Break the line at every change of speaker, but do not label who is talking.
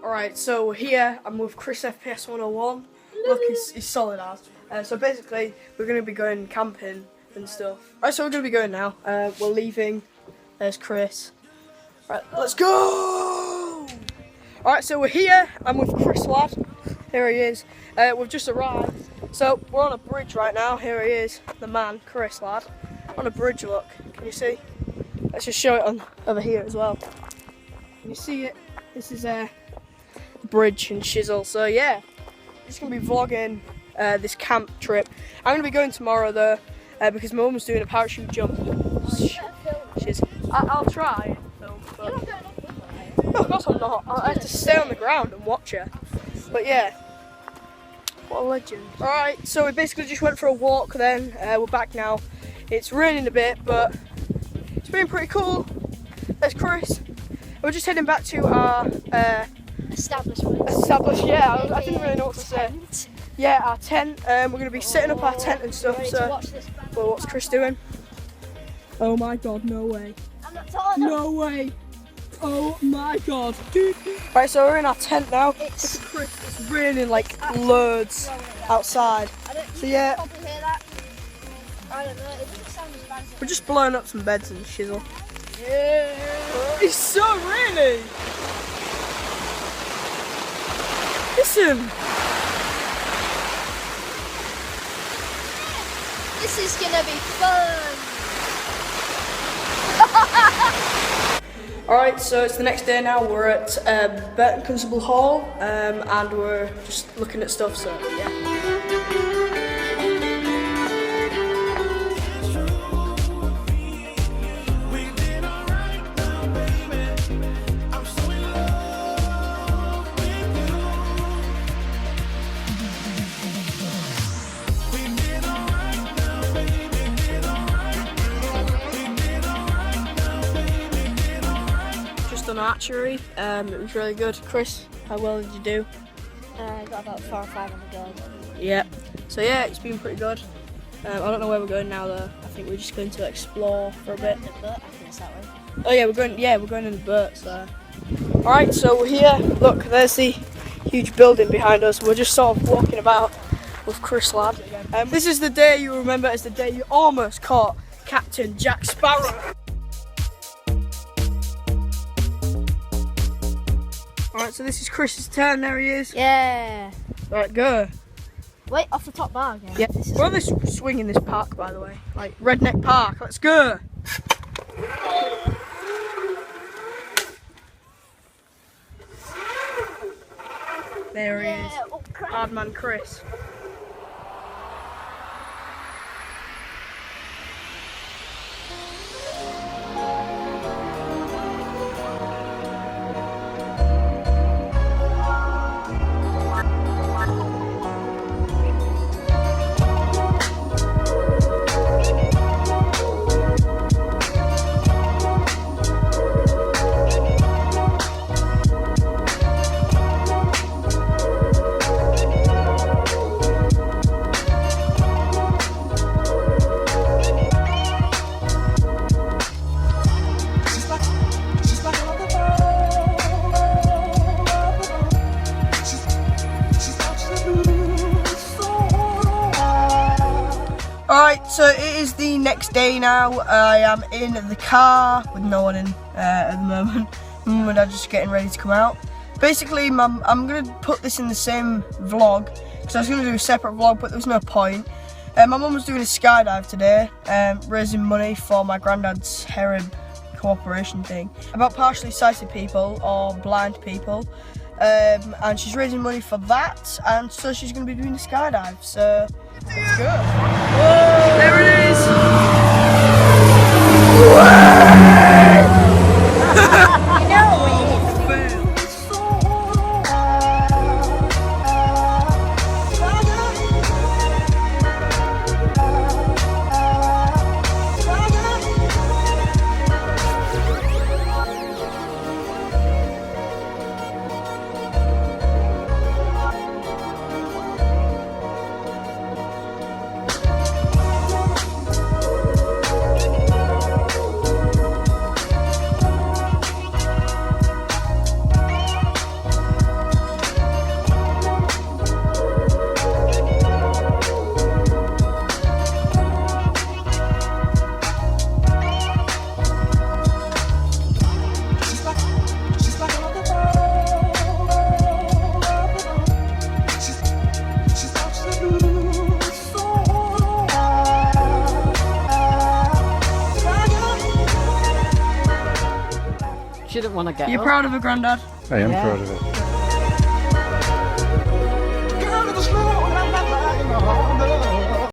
Alright, so here I'm with CHRISFPS101. Look, he's solid as. So basically, we're going to be going camping and stuff. Alright, so we're going to be going now. We're leaving. There's Chris. Right, let's go! Alright, so we're here. I'm with Chris lad. Here he is. We've just arrived. So we're on a bridge right now. Here he is, the man, Chris lad. On a bridge, look. Can you see? Let's just show it on over here as well. Can you see it? This is a bridge and chisel. So yeah, just gonna be vlogging this camp trip. I'm gonna be going tomorrow though, because my mum's doing a parachute jump. I'll try. So, but... No, of course I'm not. I have to stay on the ground and watch her. But yeah, what a legend. Alright, so we basically just went for a walk then. We're back now. It's raining a bit, but it's been pretty cool. There's Chris. We're just heading back to our
establishment.
Yeah, I didn't really know what to say. Yeah, our tent. We're going to be setting up our tent and stuff. So, well, what's Chris doing? Oh my god, no way.
I'm not tall enough.
No way. Oh my god, dude. Right, so we're in our tent now.
It's
Chris. It's raining like loads outside. So yeah.
Probably hear that. I don't know. It doesn't sound as bad as
We're just blowing up some beds and shizzle.
Yeah.
It's so rainy. Listen.
This is gonna be fun.
Alright, so it's the next day now. We're at Burton Constable Hall and we're just looking at stuff, so yeah. On archery, it was really good. Chris, how well did you do?
I got about 4 or 5 on the go.
Yeah. So yeah, it's been pretty good. I don't know where we're going now though. I think we're just going to explore for a bit.
The boat, I think it's that way.
Oh yeah, we're going in the boat. So. All right, so we're here. Look, there's the huge building behind us. We're just sort of walking about with Chris lad. This is the day you remember as the day you almost caught Captain Jack Sparrow. Alright, so this is Chris's turn, there he is.
Yeah.
Right, go.
Wait, off the top bar again.
Yeah. We're on this swing in this park, by the way. Like, Redneck Park, let's go. There he is.
Oh, crap.
Hard man Chris. Alright, so it is the next day now. I am in the car with no one in at the moment. Mum and Dad just getting ready to come out. Basically, I'm going to put this in the same vlog, because I was going to do a separate vlog, but there was no point. My mum was doing a skydive today, raising money for my granddad's Herib cooperation thing, about partially sighted people or blind people. And she's raising money for that, and so she's going to be doing a skydive. So let's go. Whoa, there it is.
You know it.
didn't want to get
You're
up.
proud of her, Grandad?
I am
Yeah.
proud of it.